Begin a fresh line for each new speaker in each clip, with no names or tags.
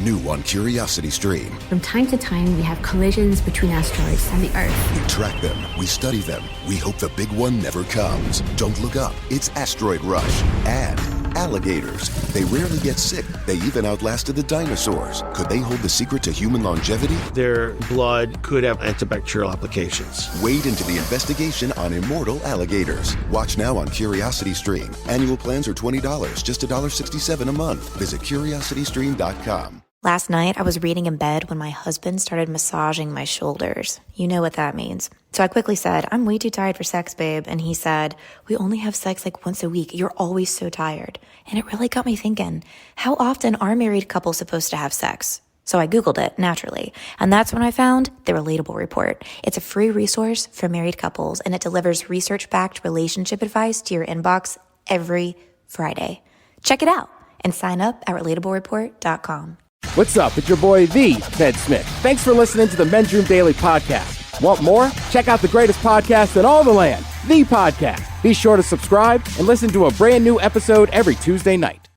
New on Curiosity Stream.
From time to time, we have collisions between asteroids and the Earth.
We track them, we study them, we hope the big one never comes. Don't look up, it's Asteroid Rush. And alligators. They rarely get sick. They even outlasted the dinosaurs. Could they hold the secret to human longevity?
Their blood could have antibacterial applications.
Wade into the investigation on immortal alligators. Watch now on Curiosity Stream. Annual plans are $20, just $1.67 a month. Visit curiositystream.com.
Last night, I was reading in bed when my husband started massaging my shoulders. You know what that means. So I quickly said, I'm way too tired for sex, babe. And he said, we only have sex like once a week. You're always so tired. And it really got me thinking, how often are married couples supposed to have sex? So I Googled it, naturally. And that's when I found the Relatable Report. It's a free resource for married couples, and it delivers research-backed relationship advice to your inbox every Friday. Check it out and sign up at relatablereport.com.
What's up? It's your boy, the Ted Smith. Thanks for listening to the Men's Room Daily Podcast. Want more? Check out the greatest podcast in all the land, The Podcast. Be sure to subscribe and listen to a brand new episode every Tuesday night.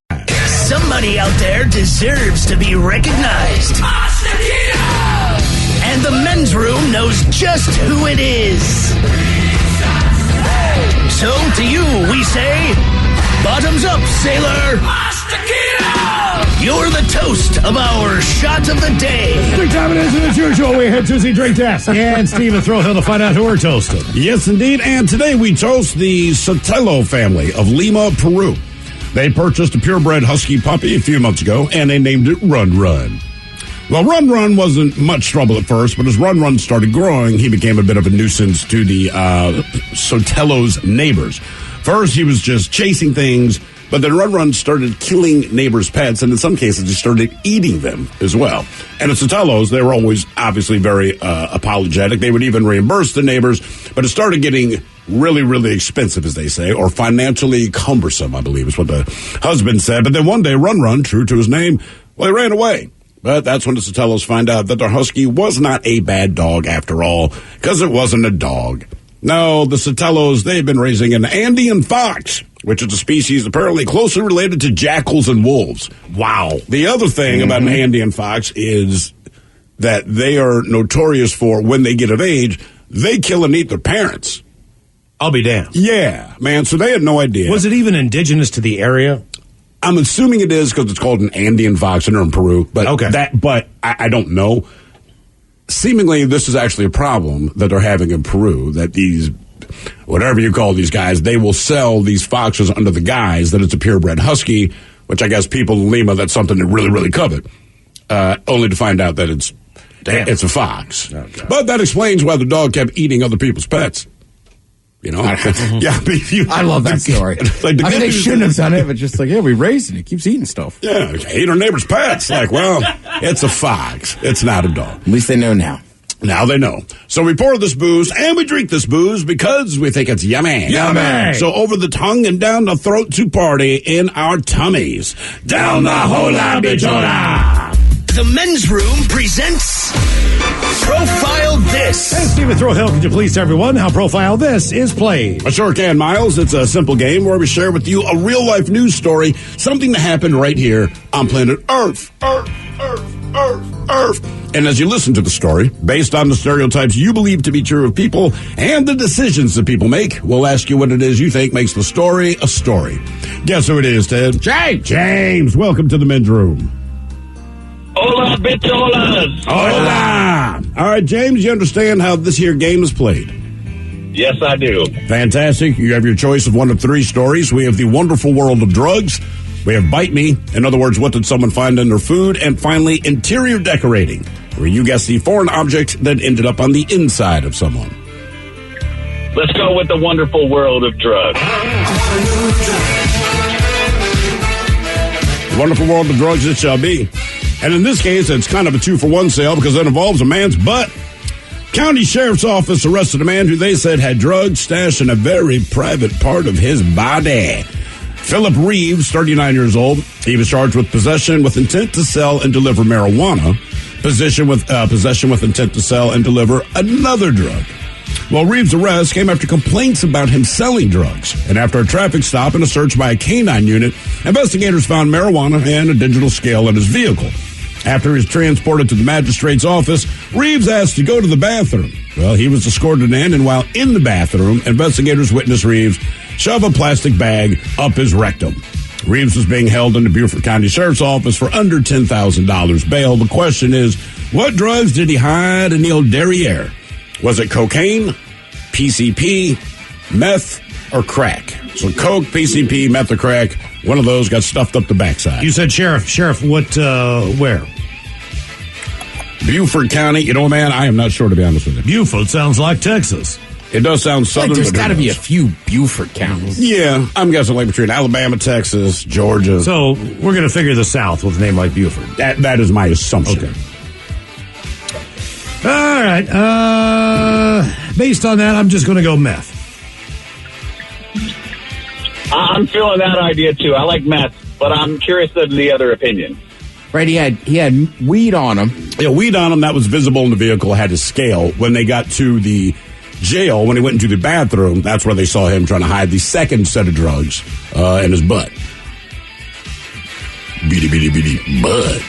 Somebody out there deserves to be recognized. And the Men's Room knows just who it is. So to you, we say, bottoms up, sailor. You're the toast of our shot of the day.
Drink time it is, and as usual, we head to the drink desk. And Stephen Throwhill to find out who we're toasting.
Yes, indeed. And today we toast the Sotelo family of Lima, Peru. They purchased a purebred husky puppy a few months ago, and they named it Run Run. Well, Run Run wasn't much trouble at first, but as Run Run started growing, he became a bit of a nuisance to the Sotelo's neighbors. First, he was just chasing things, but then Run Run started killing neighbors' pets, and in some cases, he started eating them as well. And at Sotelo's, they were always obviously very apologetic. They would even reimburse the neighbors, but it started getting really, really expensive, as they say, or financially cumbersome, I believe is what the husband said. But then one day, Run Run, true to his name, well, he ran away. But that's when the Sotelos find out that their husky was not a bad dog after all, because it wasn't a dog. No, the Sotelos, they've been raising an Andean fox, which is a species apparently closely related to jackals and wolves. Wow. The other thing about an Andean fox is that they are notorious for, when they get of age, they kill and eat their parents.
I'll be damned.
Yeah, man, so they had no idea.
Was it even indigenous to the area?
I'm assuming it is because it's called an Andean fox and they're in Peru. But
okay.
But I don't know. Seemingly, this is actually a problem that they're having in Peru, that these, whatever you call these guys, they will sell these foxes under the guise that it's a purebred husky, which I guess people in Lima, that's something they really, really covet, only to find out that it's a fox. Oh, but that explains why the dog kept eating other people's pets. You know? Yeah,
I love that story.
Like
I mean, they shouldn't have done it, but just like, yeah, we raised it. It keeps eating stuff.
Yeah, ate our neighbor's pets. Like, well, it's a fox. It's not a dog.
At least they know now.
Now they know. So we pour this booze and we drink this booze because we think it's yummy.
Yummy!
So over the tongue and down the throat to party in our tummies. Down the hola bichona!
The Men's Room presents Profile This.
And Stephen Throwhill, could you please tell everyone how Profile This is played?
I sure can, Miles. It's a simple game where we share with you a real-life news story, something that happened right here on planet Earth. Earth. And as you listen to the story, based on the stereotypes you believe to be true of people and the decisions that people make, we'll ask you what it is you think makes the story a story. Guess who it is, Ted? James, welcome to the Men's Room.
Hola, bicholas.
Hola. All right, James, you understand how this here game is played?
Yes, I do.
Fantastic. You have your choice of one of three stories. We have The Wonderful World of Drugs. We have Bite Me. In other words, what did someone find in their food? And finally, Interior Decorating, where you guess the foreign object that ended up on the inside of someone.
Let's go with The Wonderful World of Drugs.
The Wonderful World of Drugs it shall be. And in this case, it's kind of a 2-for-1 sale because it involves a man's butt. County Sheriff's Office arrested a man who they said had drugs stashed in a very private part of his body. Philip Reeves, 39 years old. He was charged with possession with intent to sell and deliver marijuana, possession with intent to sell and deliver another drug. Well, Reeves' arrest came after complaints about him selling drugs. And after a traffic stop and a search by a canine unit, investigators found marijuana and a digital scale in his vehicle. After he was transported to the magistrate's office, Reeves asked to go to the bathroom. Well, he was escorted in, and while in the bathroom, investigators witnessed Reeves shove a plastic bag up his rectum. Reeves was being held in the Beaufort County Sheriff's Office for under $10,000 bail. The question is, what drugs did he hide in the old derriere? Was it cocaine, PCP, meth, or crack? So coke, PCP, meth, or crack, one of those got stuffed up the backside.
You said sheriff. Sheriff, what, where?
Beaufort County. You know, man, I am not sure, to be honest with you.
Beaufort sounds like Texas.
It does sound southern.
Like there's got to be a few Beaufort counties.
Yeah, I'm guessing like between Alabama, Texas, Georgia.
So we're going to figure the South with a name like Beaufort.
That is my assumption.
Okay. All right. Based on that, I'm just going to go meth.
I'm feeling that idea too. I like meth, but I'm curious of the other opinion.
Right, he had weed on him.
Yeah, weed on him that was visible in the vehicle, had a scale. When they got to the jail, when he went into the bathroom, that's where they saw him trying to hide the second set of drugs in his butt. Beady butt.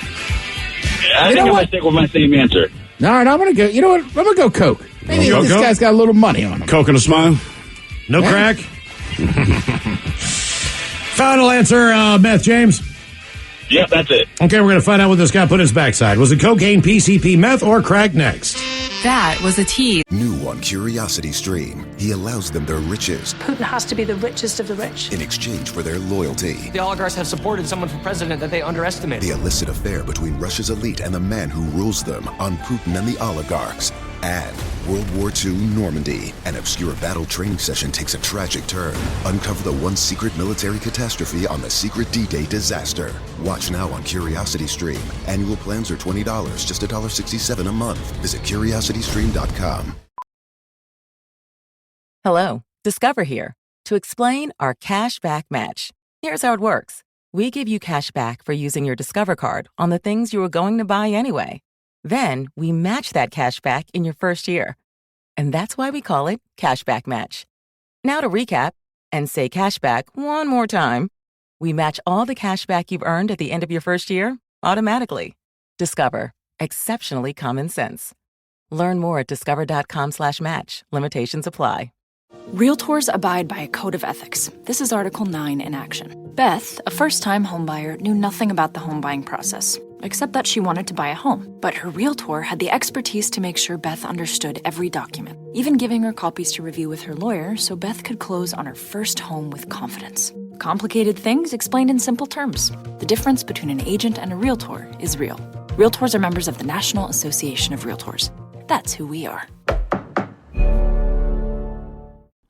I think I'm going to stick with my same answer.
All right, I'm going to go, you know what? I'm going to go coke. Maybe this guy's got a little money on him.
Coke and a smile?
No crack? Final answer, Meth, James?
Yep, that's it.
Okay, we're going to find out what this guy put in his backside. Was it cocaine, PCP, meth, or crack next?
That was a tease.
New on Curiosity Stream, he allows them their riches
Putin has to be the richest of the rich.
in exchange for their loyalty.
The oligarchs have supported someone for president that they underestimate.
The illicit affair between Russia's elite and the man who rules them on Putin and the oligarchs. And World War II Normandy. An obscure battle training session takes a tragic turn. Uncover the one secret military catastrophe on the secret D-Day disaster. Watch now on Curiosity Stream. Annual plans are $20, just $1.67 a month. Visit CuriosityStream.com.
Hello, Discover here to explain our cash back match. Here's how it works. We give you cash back for using your Discover card on the things you were going to buy anyway. Then we match that cash back in your first year. And that's why we call it Cashback Match. Now to recap and say cashback one more time. We match all the cash back you've earned at the end of your first year automatically. Discover. Exceptionally common sense. Learn more at discover.com/match. Limitations apply.
Realtors abide by a code of ethics. This is Article 9 in action. Beth, a first-time homebuyer, knew nothing about the home buying process, except that she wanted to buy a home. But her realtor had the expertise to make sure Beth understood every document, even giving her copies to review with her lawyer so Beth could close on her first home with confidence. Complicated things explained in simple terms. The difference between an agent and a realtor is real. Realtors are members of the National Association of Realtors. That's who we are.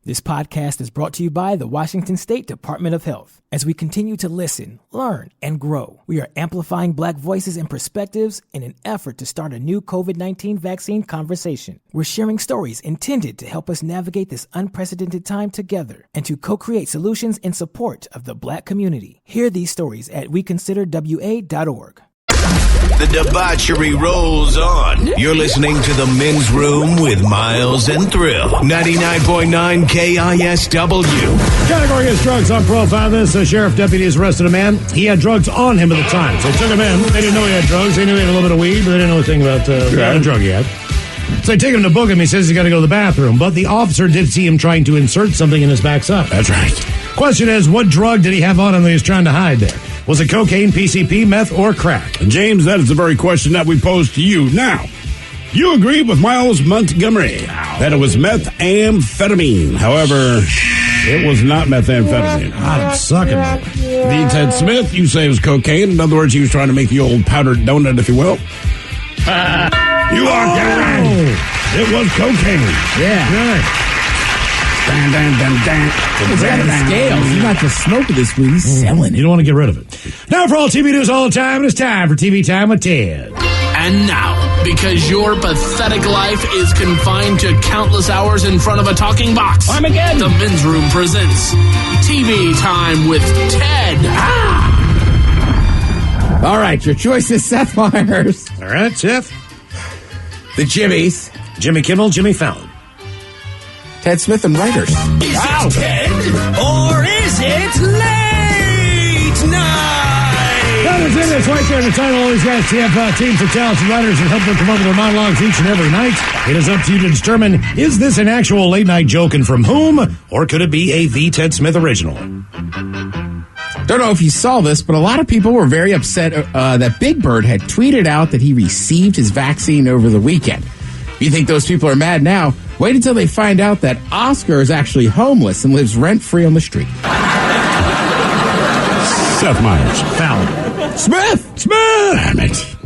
This podcast is brought to you by the Washington State Department of Health. As we continue to listen, learn, and grow, we are amplifying Black voices and perspectives in an effort to start a new COVID-19 vaccine conversation. We're sharing stories intended to help us navigate this unprecedented time together and to co-create solutions in support of the Black community. Hear these stories at weconsiderwa.org.
The debauchery rolls on. You're listening to The Men's Room with Miles and Thrill. 99.9 KISW.
Category is drugs on profile. This sheriff deputy has arrested a man. He had drugs on him at the time. So they took him in. They didn't know he had drugs. They knew he had a little bit of weed, but they didn't know anything about the kind of drug he had. So they take him to book him. He says he's got to go to the bathroom. But the officer did see him trying to insert something in his backside.
That's right.
Question is, what drug did he have on him that he was trying to hide there? Was it cocaine, PCP, meth, or crack?
And James, that is the very question that we pose to you. Now, you agree with Miles Montgomery that it was methamphetamine. However, it was not methamphetamine.
I'm sucking at it.
The Ted Smith, you say it was cocaine. In other words, he was trying to make the old powdered donut, if you will. You are correct. It was cocaine.
Yeah.
Right.
He's got the scales. He's not just smoking this weed. He's selling it.
You don't want to get rid of it. Now for all TV news all the time, it's time for TV Time with Ted.
And now, because your pathetic life is confined to countless hours in front of a talking box,
Armageddon.
The Men's Room presents TV Time with Ted.
All right, your choice is Seth Meyers.
All right, Seth.
The Jimmies.
Jimmy Kimmel, Jimmy Fallon.
Ted Smith and writers.
Is it Ted or is it late night?
That is it. it's right there in the title. All these guys have teams of talented writers and help them come up with their monologues each and every night. It is up to you to determine, is this an actual late-night joke and from whom, or could it be a The Ted Smith original?
Don't know if you saw this, but a lot of people were very upset that Big Bird had tweeted out that he received his vaccine over the weekend. If you think those people are mad now, wait until they find out that Oscar is actually homeless and lives rent-free on the street.
Seth Meyers.
Fallon.
Smith!
Damn it.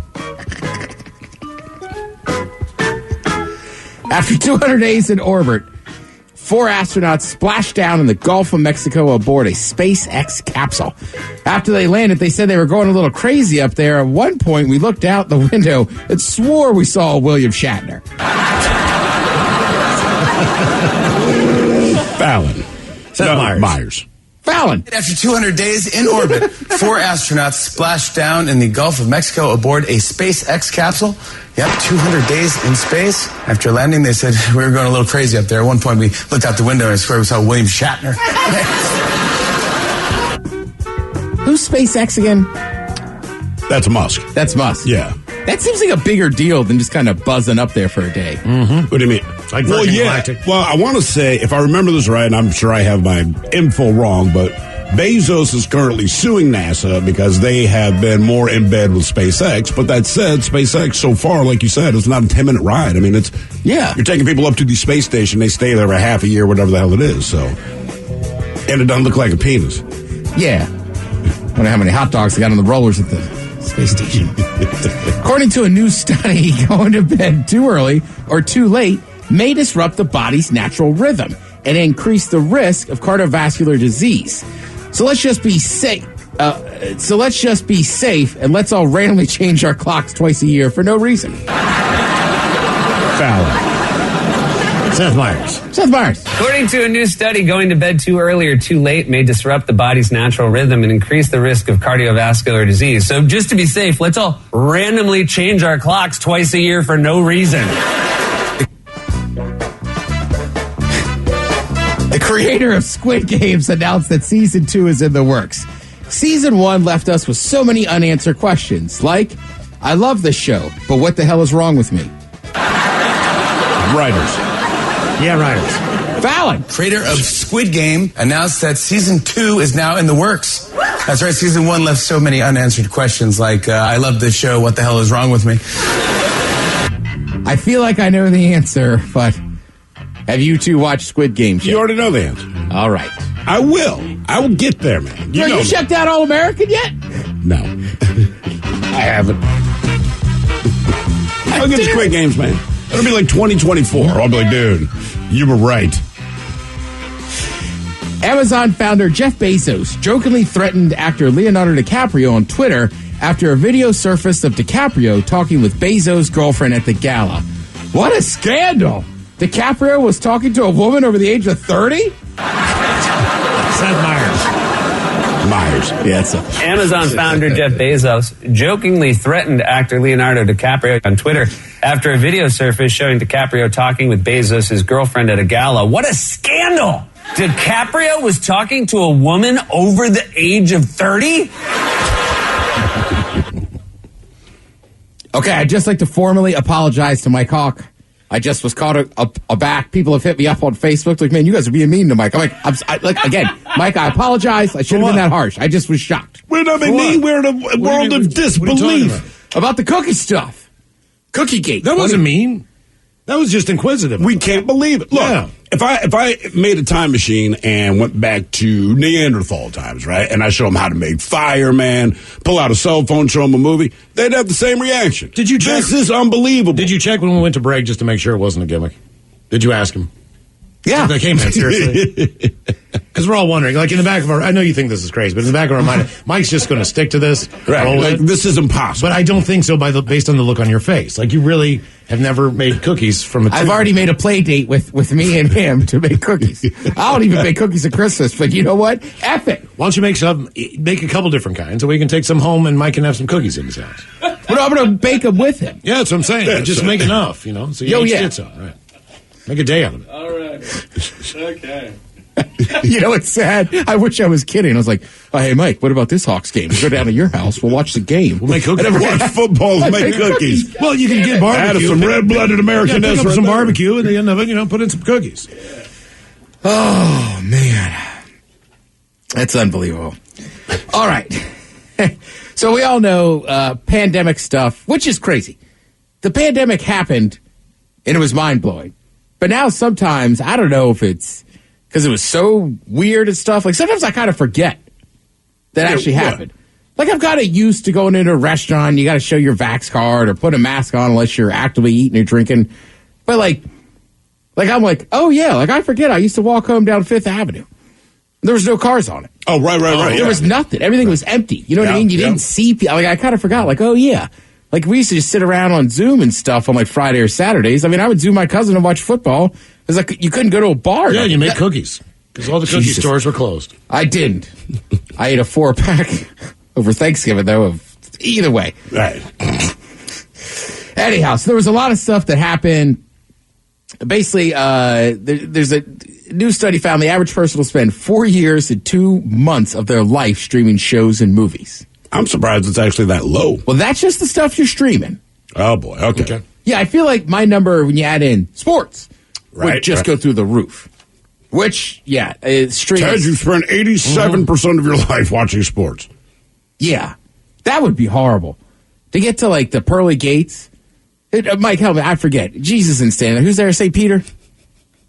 After 200 days in orbit, 4 astronauts splashed down in the Gulf of Mexico aboard a SpaceX capsule. After they landed, they said they were going a little crazy up there. At one point, we looked out the window and swore we saw William Shatner.
Fallon.
Seth
Meyers.
Fallon.
After 200 days in orbit, 4 astronauts splashed down in the Gulf of Mexico aboard a SpaceX capsule. Yep, 200 days in space. After landing, they said we were going a little crazy up there. At one point, we looked out the window and I swear we saw William Shatner.
Who's SpaceX again?
That's Musk.
That's Musk.
Yeah.
That seems like a bigger deal than just kind of buzzing up there for a day.
Mm-hmm. What do you mean?
Like Virgin Galactic?
Well, I want to say, if I remember this right, and I'm sure I have my info wrong, but Bezos is currently suing NASA because they have been more in bed with SpaceX. But that said, SpaceX so far, like you said, it's not a 10-minute ride. I mean, you're taking people up to the space station, they stay there for half a year, whatever the hell it is. So, and it doesn't look like a penis.
Yeah. I wonder how many hot dogs they got on the rollers at the space station. According to a new study, going to bed too early or too late may disrupt the body's natural rhythm and increase the risk of cardiovascular disease. So let's just be safe. And let's all randomly change our clocks twice a year for no reason.
Fallon.
Seth Meyers.
Seth Meyers.
According to a new study, going to bed too early or too late may disrupt the body's natural rhythm and increase the risk of cardiovascular disease. So just to be safe, let's all randomly change our clocks twice a year for no reason.
The creator of Squid Games announced that Season 2 is in the works. Season 1 left us with so many unanswered questions, like, I love this show, but what the hell is wrong with me?
Writers.
Yeah, writers.
Fallon.
Creator of Squid Game announced that Season 2 is now in the works. That's right, Season 1 left so many unanswered questions like, I love this show, what the hell is wrong with me?
I feel like I know the answer, but have you two watched Squid Game yet?
You already know the answer.
All right.
I will get there, man.
You checked out All American yet?
No. I haven't. I'll get to Squid Games, man. It'll be like 2024. I'll be like, dude, you were right.
Amazon founder Jeff Bezos jokingly threatened actor Leonardo DiCaprio on Twitter after a video surfaced of DiCaprio talking with Bezos' girlfriend at the gala. What a scandal! DiCaprio was talking to a woman over the age of 30?
Seth Meyers.
Yeah, that's it.
Amazon founder Jeff Bezos jokingly threatened actor Leonardo DiCaprio on Twitter after a video surfaced showing DiCaprio talking with Bezos' girlfriend at a gala. What a scandal! DiCaprio was talking to a woman over the age of 30?
Okay, I'd just like to formally apologize to Mike Hawk. I just was caught aback. People have hit me up on Facebook. Like, man, you guys are being mean to Mike. I'm like, again, Mike, I apologize. I shouldn't have been that harsh. I just was shocked.
We're not being mean. We're in a world of disbelief.
About the cookie stuff. Cookie Gate.
That wasn't mean. That was just inquisitive.
We can't believe it. Look, if I made a time machine and went back to Neanderthal times, right, and I show them how to make fire, man, pull out a cell phone, show them a movie, they'd have the same reaction.
Did you check?
This is unbelievable.
Did you check when we went to break just to make sure it wasn't a gimmick? Did you ask him?
Yeah.
They came in, seriously. Because we're all wondering, like in the back of our, I know you think this is crazy, but in the back of our mind, Mike's just going to stick to this.
Right. Like, this is impossible.
But I don't think so based on the look on your face. Like you really have never made cookies from a
I've already made a play date with me and him to make cookies. I don't even make cookies at Christmas, but you know what? F it.
Why don't you make a couple different kinds so we can take some home and Mike can have some cookies in his house.
But I'm going to bake them with him.
Yeah, that's what I'm saying.
Yeah,
just make enough, so you each get some. Right. Make a day out of it.
All right. Okay.
You know, it's sad. I wish I was kidding. I was like, oh, hey, Mike, what about this Hawks game? We'll go down to your house. We'll watch the game.
We'll make cookies.
Watch football and make cookies.
Well, you can get barbecue.
Add some red-blooded American.
Pick up some barbecue, and at the end of it, put in some cookies.
Oh, man. That's unbelievable. All right. So we all know pandemic stuff, which is crazy. The pandemic happened, and it was mind-blowing. But now sometimes, I don't know if it's because it was so weird and stuff. Like, sometimes I kind of forget that actually happened. Like, I'm kind of used to going into a restaurant, you got to show your vax card or put a mask on unless you're actively eating or drinking. But, like I'm like, oh, yeah, like, I forget. I used to walk home down Fifth Avenue. There was no cars on it.
Oh, right.
There was nothing. Everything was empty. You know what I mean? You didn't see people. Like, I kind of forgot. Like, oh, yeah. Like, we used to just sit around on Zoom and stuff on, like, Friday or Saturdays. I mean, I would Zoom my cousin and watch football. It was like you couldn't go to a bar.
Yeah, you make cookies. Because all the cookie stores were closed.
I didn't. I ate a 4-pack over Thanksgiving, though, of either way.
Right.
Anyhow, so there was a lot of stuff that happened. Basically, there's a new study found the average person will spend 4 years and 2 months of their life streaming shows and movies.
I'm surprised it's actually that low.
Well, that's just the stuff you're streaming.
Oh, boy. Okay.
Yeah, I feel like my number, when you add in sports, would just go through the roof. Which, yeah, it's streaming.
Ted, you spend 87% of your life watching sports.
Yeah. That would be horrible. To get to, like, the pearly gates. Mike, help me. I forget. Jesus isn't standing there. Who's there? St. Peter?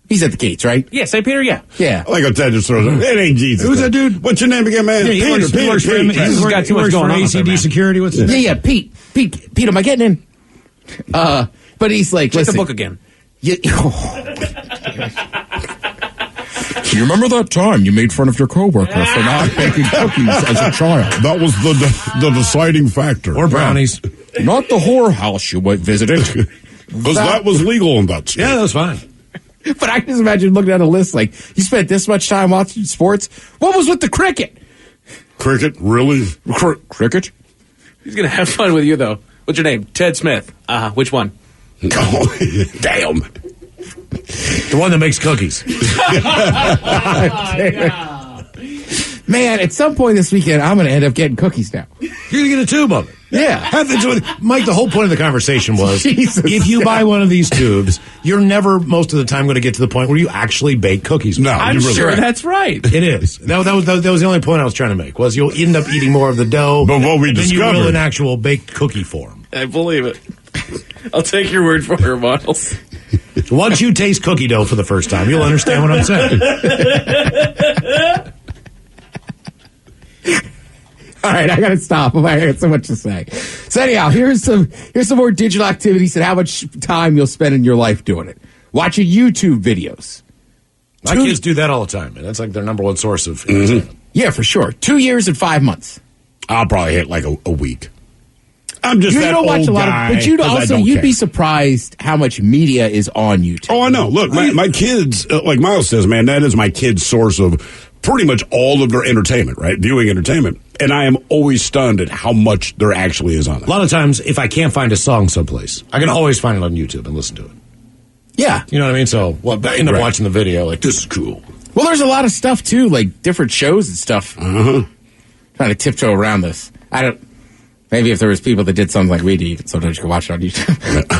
He's at the gates, right?
Yeah, St. Peter, yeah.
Yeah.
I like how Ted just throws it. It ain't Jesus.
Who's that dude?
What's your name again, man?
Yeah, Peter. He's got too much going on. ACD security. What's that?
Yeah, Pete, am I getting in? But he's like,
check the book again.
You remember that time you made fun of your coworker for not baking cookies as a child?
That was the deciding factor.
Or brownies.
Not the whorehouse you visited.
Because that was legal in that state.
Yeah, that was fine.
But I can just imagine looking at a list like, you spent this much time watching sports? What was with the cricket?
Cricket? Really?
Cricket?
He's going to have fun with you, though. What's your name? Ted Smith. Which one?
Oh, damn.
The one that makes cookies.
Man, at some point this weekend, I'm going to end up getting cookies now.
You're going to get a tube of it.
Yeah.
Mike, the whole point of the conversation was, if you buy one of these tubes, you're never, most of the time, going to get to the point where you actually bake cookies.
No,
I'm sure that's right.
It is. That was the only point I was trying to make, was you'll end up eating more of the dough
but what we
than
discovered,
you will in actual baked cookie form.
I believe it. I'll take your word for it, Miles.
Once you taste cookie dough for the first time, you'll understand what I'm saying.
All right, I got to stop. I got so much to say. So anyhow, here's some more digital activities and how much time you'll spend in your life doing it. Watching YouTube videos.
My kids do that all the time, man. That's like their number one source of entertainment.
Yeah, for sure. 2 years and 5 months.
I'll probably hit like a week. I'm just that
don't watch
old
a lot
guy,
but you'd be surprised how much media is on YouTube.
Oh, I know. Look, my kids, like Miles says, man, that is my kids' source of pretty much all of their entertainment, right? Viewing entertainment. And I am always stunned at how much there actually is on it.
A lot of times, if I can't find a song someplace, I can always find it on YouTube and listen to it.
Yeah.
You know what I mean? So, I end up watching the video, like, this is cool.
Well, there's a lot of stuff, too, like different shows and stuff. Trying to tiptoe around this. Maybe if there was people that did something like we do, sometimes you can watch it on YouTube.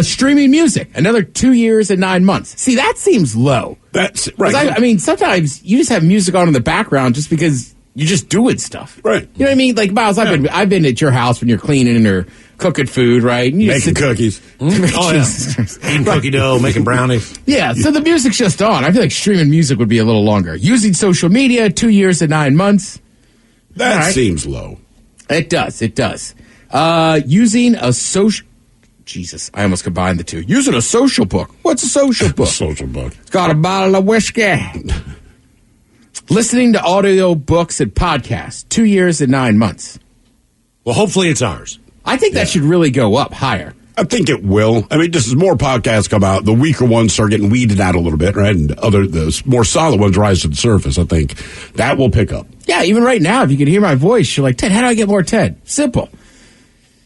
Streaming music, another 2 years and 9 months. See, that seems low.
That's right.
I mean, sometimes you just have music on in the background just because you're just doing stuff.
Right.
You know what I mean? Like, Miles, I've been at your house when you're cleaning or cooking food, right? And you
making cookies.
Oh, yeah. Eating cookie dough, making brownies.
Yeah, so the music's just on. I feel like streaming music would be a little longer. Using social media, 2 years and 9 months.
That seems low.
It does. Using a social... Jesus, I almost combined the two. Using a social book. What's a social book?
Social book.
It's got a bottle of whiskey. Listening to audio books and podcasts. 2 years and 9 months.
Well, hopefully it's ours.
I think that should really go up higher.
I think it will. I mean, just as more podcasts come out, the weaker ones start getting weeded out a little bit, right? And the more solid ones rise to the surface. I think that will pick up.
Yeah, even right now, if you can hear my voice, you're like, Ted, how do I get more Ted? Simple.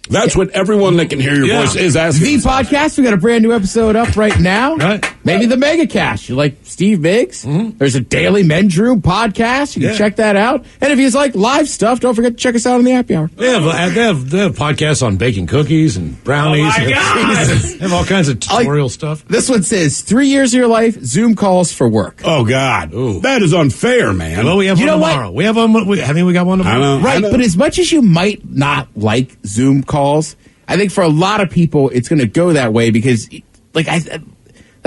That's what everyone that can hear your voice is asking.
The podcast, we got a brand new episode up right now.
Right.
Maybe the Mega Cast. You like Steve Biggs? Mm-hmm. There's a daily Men's Room podcast. You can check that out. And if you like live stuff, don't forget to check us out on the Happy Hour.
They have podcasts on baking cookies and brownies.
Oh, my God.
They have all kinds of tutorial stuff.
This one says 3 years of your life, Zoom calls for work.
Oh, God.
Ooh.
That is unfair, man.
Well, we have one tomorrow. We have one. Haven't we got one tomorrow?
Right, but as much as you might not like Zoom calls, I think for a lot of people, it's going to go that way because,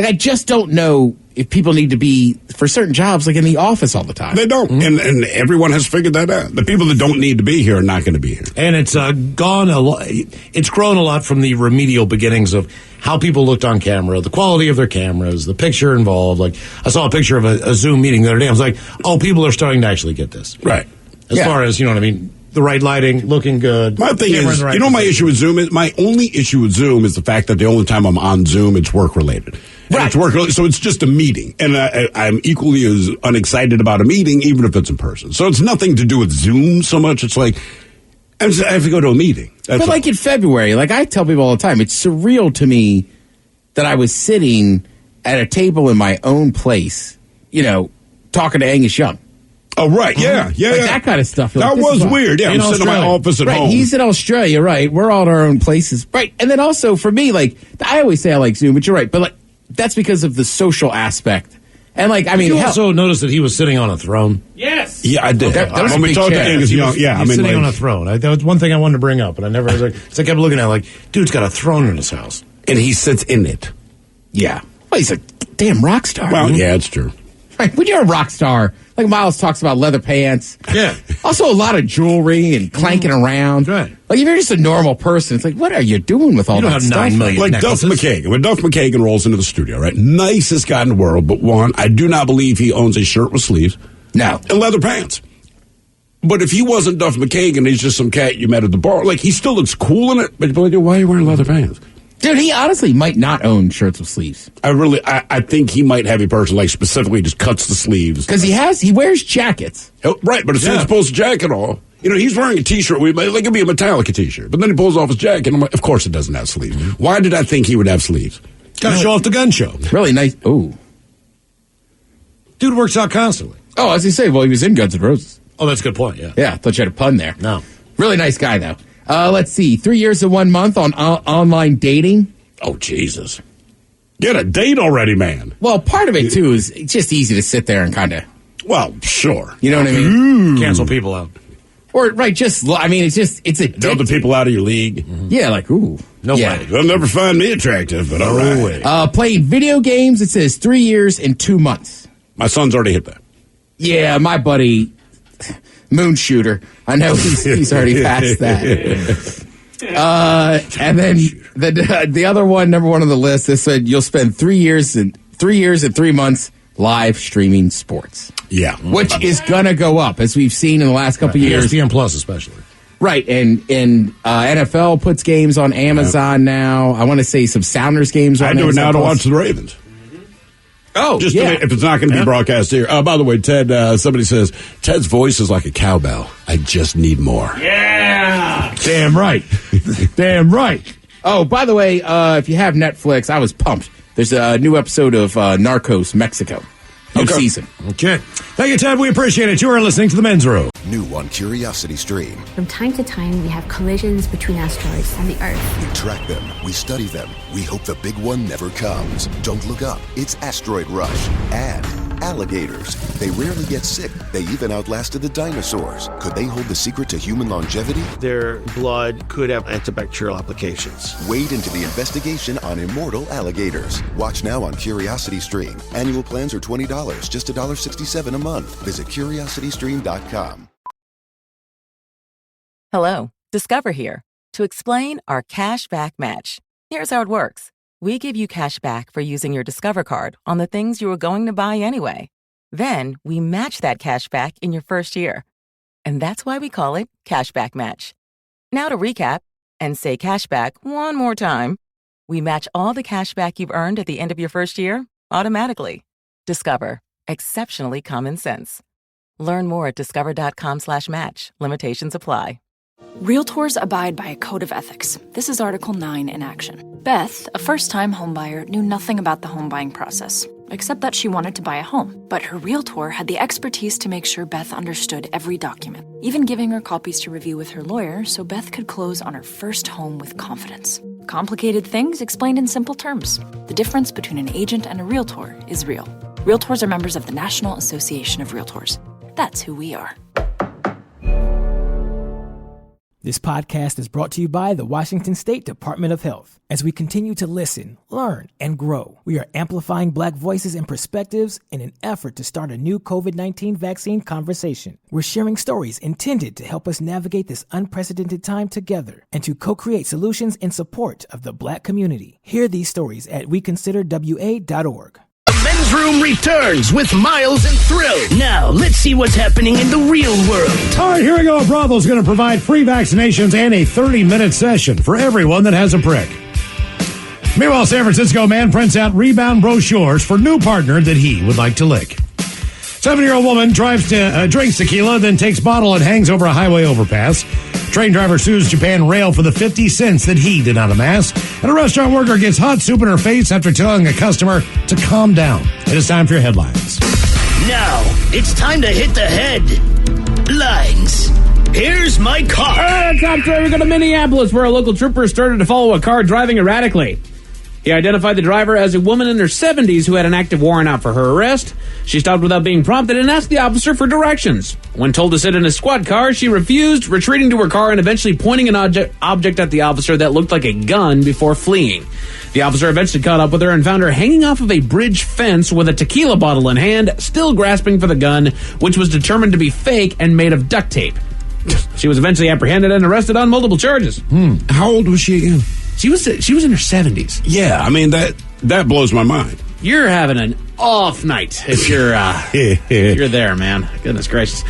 I just don't know if people need to be, for certain jobs, in the office all the time.
They don't. Mm-hmm. And everyone has figured that out. The people that don't need to be here are not going to be here.
And it's gone a lot. It's grown a lot from the remedial beginnings of how people looked on camera, the quality of their cameras, the picture involved. I saw a picture of a Zoom meeting the other day. I was like, oh, people are starting to actually get this.
Right.
As far as, you know what I mean? The right lighting, looking good.
My thing is, my issue with Zoom is, my only issue with Zoom is the fact that the only time I'm on Zoom, it's work-related. Right. It's work-related, so it's just a meeting. And I'm equally as unexcited about a meeting, even if it's in person. So it's nothing to do with Zoom so much. It's I have to go to a meeting. That's
but in February, I tell people all the time, it's surreal to me that I was sitting at a table in my own place, talking to Angus Young.
Oh, right, yeah.
That kind of stuff.
That was weird. Yeah, I'm sitting in my office at home.
He's in Australia, right. We're all at our own places. Right, and then also for me, I always say I like Zoom, but you're right. But, that's because of the social aspect. And,
you also noticed that he was sitting on a throne?
Yes.
Yeah, I did.
That was
when we talked to Angus Young,
he's sitting on a throne. That was one thing I wanted to bring up, but I never, I kept looking at it dude's got a throne in his house.
And he sits in it.
Yeah. Well, he's a damn rock star.
Well, yeah, it's true.
Right, when you're a rock star, Miles talks about leather pants.
Yeah.
Also a lot of jewelry and clanking around.
Right.
If you're just a normal person, it's what are you doing with all that stuff?
9 million
Duff McKagan. When Duff McKagan rolls into the studio, right? Nicest guy in the world, but one, I do not believe he owns a shirt with sleeves.
No.
And leather pants. But if he wasn't Duff McKagan, he's just some cat you met at the bar. He still looks cool in it, but you're like, why are you wearing leather pants?
Dude, he honestly might not own shirts with sleeves.
I think he might have a person specifically just cuts the sleeves.
Because he wears jackets.
Oh, right, but it's not supposed to jacket all. He's wearing a T-shirt. It could be a Metallica T-shirt. But then he pulls off his jacket. And I'm like, of course it doesn't have sleeves. Mm-hmm. Why did I think he would have sleeves?
Got to show off the gun show.
Really nice. Ooh.
Dude works out constantly.
Oh, as you say, he was in Guns N' Roses.
Oh, that's a good point, yeah.
Yeah, I thought you had a pun there.
No.
Really nice guy, though. Let's see. 3 years and 1 month on online dating.
Oh, Jesus. Get a date already, man.
Well, part of it, too, is it's just easy to sit there and kind of...
Well, sure.
You know what I mean?
Cancel people out.
Or, it's a...
Know the people out of your league.
Mm-hmm. Yeah, ooh.
No way.
They'll never find me attractive, but all right.
Playing video games, it says 3 years and 2 months.
My son's already hit that.
Yeah, my buddy, Moon Shooter. I know he's already past that. And then the other one, number one on the list, they said you'll spend 3 years and 3 months live streaming sports.
Yeah.
Which is going to go up, as we've seen in the last couple of years.
ESPN Plus especially.
Right, and NFL puts games on Amazon now. I want to say some Sounders games on Amazon.
I do it now to watch the Ravens.
Oh,
just if it's not going to be broadcast here. By the way, Ted, somebody says, Ted's voice is like a cowbell. I just need more.
Yeah. Damn right. Damn right. Oh, by the way, if you have Netflix, I was pumped. There's a new episode of Narcos Mexico. New season.
Okay. Thank you, Ted. We appreciate it. You are listening to The Men's Room.
New on Curiosity Stream.
From time to time, we have collisions between asteroids and the Earth.
We track them, we study them, we hope the big one never comes. Don't look up, it's Asteroid Rush. And alligators. They rarely get sick, they even outlasted the dinosaurs. Could they hold the secret to human longevity?
Their blood could have antibacterial applications.
Wade into the investigation on immortal alligators. Watch now on Curiosity Stream. Annual plans are $20, just $1.67 a month. Visit curiositystream.com.
Hello, Discover here to explain our cash back match. Here's how it works. We give you cash back for using your Discover card on the things you were going to buy anyway. Then we match that cash back in your first year. And that's why we call it Cashback Match. Now to recap and say cashback one more time. We match all the cash back you've earned at the end of your first year automatically. Discover. Exceptionally common sense. Learn more at discover.com/match. Limitations apply.
Realtors abide by a code of ethics. This is Article 9 in action. Beth, a first-time homebuyer, knew nothing about the home buying process, except that she wanted to buy a home. But her realtor had the expertise to make sure Beth understood every document, even giving her copies to review with her lawyer so Beth could close on her first home with confidence. Complicated things explained in simple terms. The difference between an agent and a realtor is real. Realtors are members of the National Association of Realtors. That's who we are.
This podcast is brought to you by the Washington State Department of Health. As we continue to listen, learn, and grow, we are amplifying Black voices and perspectives in an effort to start a new COVID-19 vaccine conversation. We're sharing stories intended to help us navigate this unprecedented time together and to co-create solutions in support of the Black community. Hear these stories at weconsiderwa.org.
Men's Room returns with Miles and Thrill. Now, let's see what's happening in the real world.
All right, here we go. Bravo's going to provide free vaccinations and a 30-minute session for everyone that has a prick. Meanwhile, San Francisco man prints out rebound brochures for new partner that he would like to lick. 7-year-old woman drinks tequila, then takes bottle and hangs over a highway overpass. Train driver sues Japan Rail for the 50 cents that he did not amass. And a restaurant worker gets hot soup in her face after telling a customer to calm down. It is time for your headlines.
Now, it's time to hit the headlines. Here's my car.
Top story, we go to Minneapolis, where a local trooper started to follow a car driving erratically. He identified the driver as a woman in her 70s who had an active warrant out for her arrest. She stopped without being prompted and asked the officer for directions. When told to sit in a squad car, she refused, retreating to her car and eventually pointing an object at the officer that looked like a gun before fleeing. The officer eventually caught up with her and found her hanging off of a bridge fence with a tequila bottle in hand, still grasping for the gun, which was determined to be fake and made of duct tape. She was eventually apprehended and arrested on multiple charges.
How old was she again?
She was in her 70s.
Yeah, I mean, that blows my mind.
You're having an off night if you're you're there, man. Goodness gracious.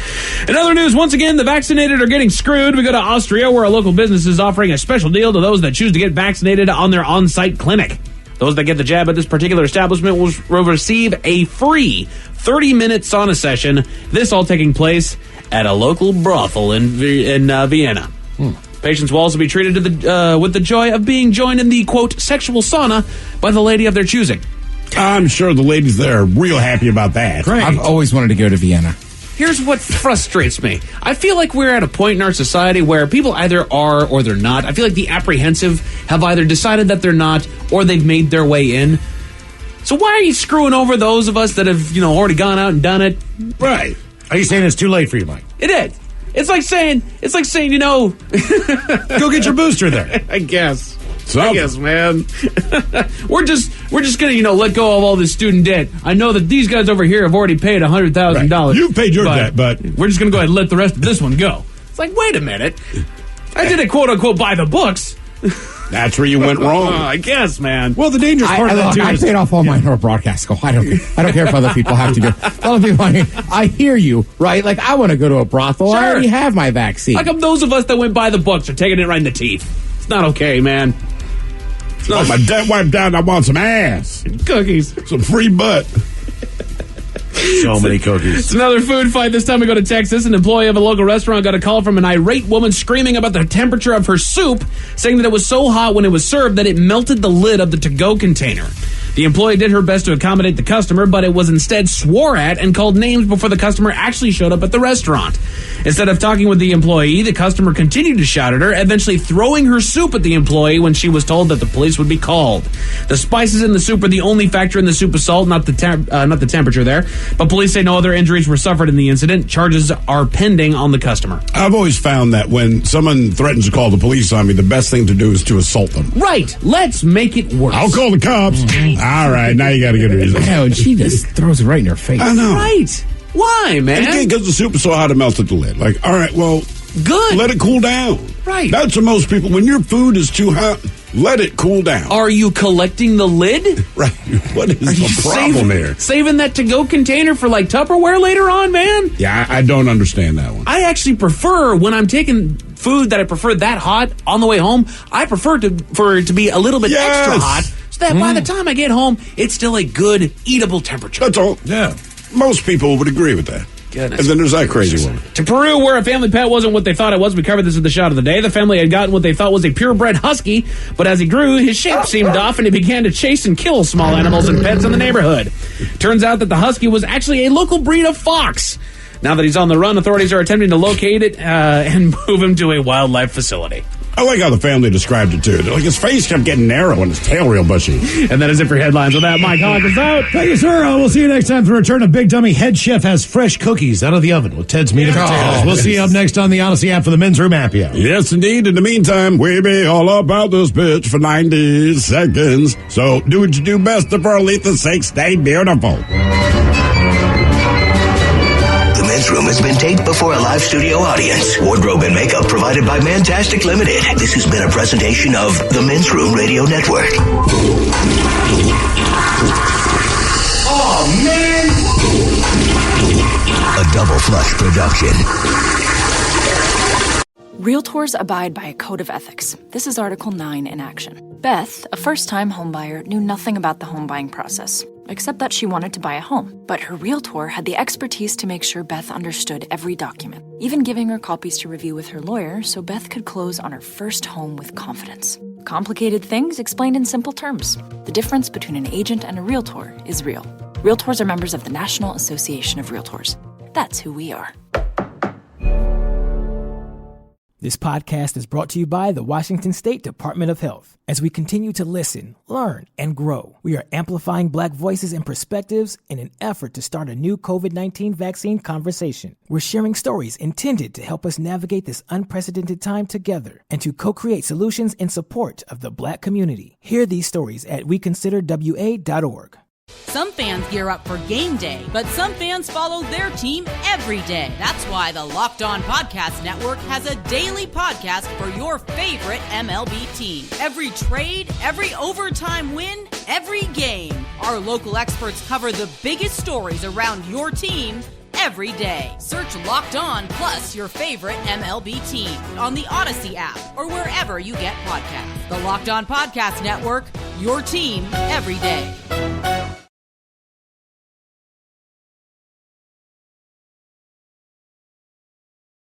In other news, once again, the vaccinated are getting screwed. We go to Austria, where a local business is offering a special deal to those that choose to get vaccinated on their on-site clinic. Those that get the jab at this particular establishment will receive a free 30-minute sauna session. This all taking place at a local brothel in Vienna. Patients will also be treated with the joy of being joined in the, quote, sexual sauna by the lady of their choosing.
I'm sure the ladies there are real happy about that.
Great. I've always wanted to go to Vienna.
Here's what frustrates me. I feel like we're at a point in our society where people either are or they're not. I feel like the apprehensive have either decided that they're not or they've made their way in. So why are you screwing over those of us that have, already gone out and done it?
Right.
Are you saying it's too late for you, Mike?
It is. It's like saying,
go get your booster there.
I guess.
Something.
I guess, man. we're just gonna, let go of all this student debt. I know that these guys over here have already paid $100,000.
Right. You've paid your debt, but
we're just gonna go ahead and let the rest of this one go. It's like, wait a minute. I didn't quote unquote buy the books.
That's where you went wrong.
I guess, man.
Well, the dangerous part of that too
I paid off all mine for a broadcast school. I don't care if other people have to do. Other people, I hear you, right? Like, I want to go to a brothel.
Sure.
I already have my vaccine.
How come those of us that went by the books are taking it right in the teeth? It's not okay, man.
Oh, my debt wiped out. I want some ass.
Cookies.
Some free butt.
So many cookies.
It's another food fight. This time we go to Texas. An employee of a local restaurant got a call from an irate woman screaming about the temperature of her soup, saying that it was so hot when it was served that it melted the lid of the to-go container. The employee did her best to accommodate the customer, but it was instead swore at and called names before the customer actually showed up at the restaurant. Instead of talking with the employee, the customer continued to shout at her, eventually throwing her soup at the employee when she was told that the police would be called. The spices in the soup are the only factor in the soup assault, not the temperature there. But police say no other injuries were suffered in the incident. Charges are pending on the customer.
I've always found that when someone threatens to call the police on me, the best thing to do is to assault them.
Right. Let's make it worse.
I'll call the cops. All right, now you got a good reason.
No, and she just throws it right in her face.
I know.
Right. Why, man?
And again, because the soup is so hot, it melted the lid. Like, all right, well,
good.
Let it cool down.
Right.
That's what most people, when your food is too hot, let it cool down.
Are you collecting the lid?
Right. What is the problem here?
Saving that to-go container for, like, Tupperware later on, man?
Yeah, I don't understand that one.
I actually prefer, when I'm taking food that I prefer that hot on the way home, I prefer for it to be a little bit extra hot, so that by the time I get home, it's still a good, eatable temperature.
That's all.
Yeah.
Most people would agree with that.
goodness.
And then there's that crazy one.
To Peru, where a family pet wasn't what they thought it was. We covered this in the shot of the day. The family had gotten what they thought was a purebred husky, but as he grew, his shape seemed off, and he began to chase and kill small animals and pets in the neighborhood. Turns out that the husky was actually a local breed of fox. Now that he's on the run, authorities are attempting to locate it and move him to a wildlife facility.
I like how the family described it, too. Like, his face kept getting narrow and his tail real bushy.
And that is it for headlines. With that, Mike Hawk is out.
Thank you, sir. We'll see you next time for the return of Big Dummy. Head chef has fresh cookies out of the oven with Ted's meat and potatoes. We'll see you up next on the Odyssey app for the Men's Room Happy Hour.
Yes, indeed. In the meantime, we be all about this bitch for 90 seconds. So do what you do best, and for Aletha's sake, stay beautiful.
The Men's Room has been taped before a live studio audience. Wardrobe and makeup provided by Mantastic Limited. This has been a presentation of the Men's Room Radio Network. Oh, man! A Double Flush production.
Realtors abide by a code of ethics. This is Article 9 in action. Beth, a first-time homebuyer, knew nothing about the home buying process, except that she wanted to buy a home. But her realtor had the expertise to make sure Beth understood every document, even giving her copies to review with her lawyer so Beth could close on her first home with confidence. Complicated things explained in simple terms. The difference between an agent and a realtor is real. Realtors are members of the National Association of Realtors. That's who we are.
This podcast is brought to you by the Washington State Department of Health. As we continue to listen, learn, and grow, we are amplifying Black voices and perspectives in an effort to start a new COVID-19 vaccine conversation. We're sharing stories intended to help us navigate this unprecedented time together and to co-create solutions in support of the Black community. Hear these stories at weconsiderwa.org.
Some fans gear up for game day, but some fans follow their team every day. That's why the Locked On Podcast Network has a daily podcast for your favorite MLB team. Every trade, every overtime win, every game. Our local experts cover the biggest stories around your team every day. Search Locked On plus your favorite MLB team on the Odyssey app or wherever you get podcasts. The Locked On Podcast Network, your team every day.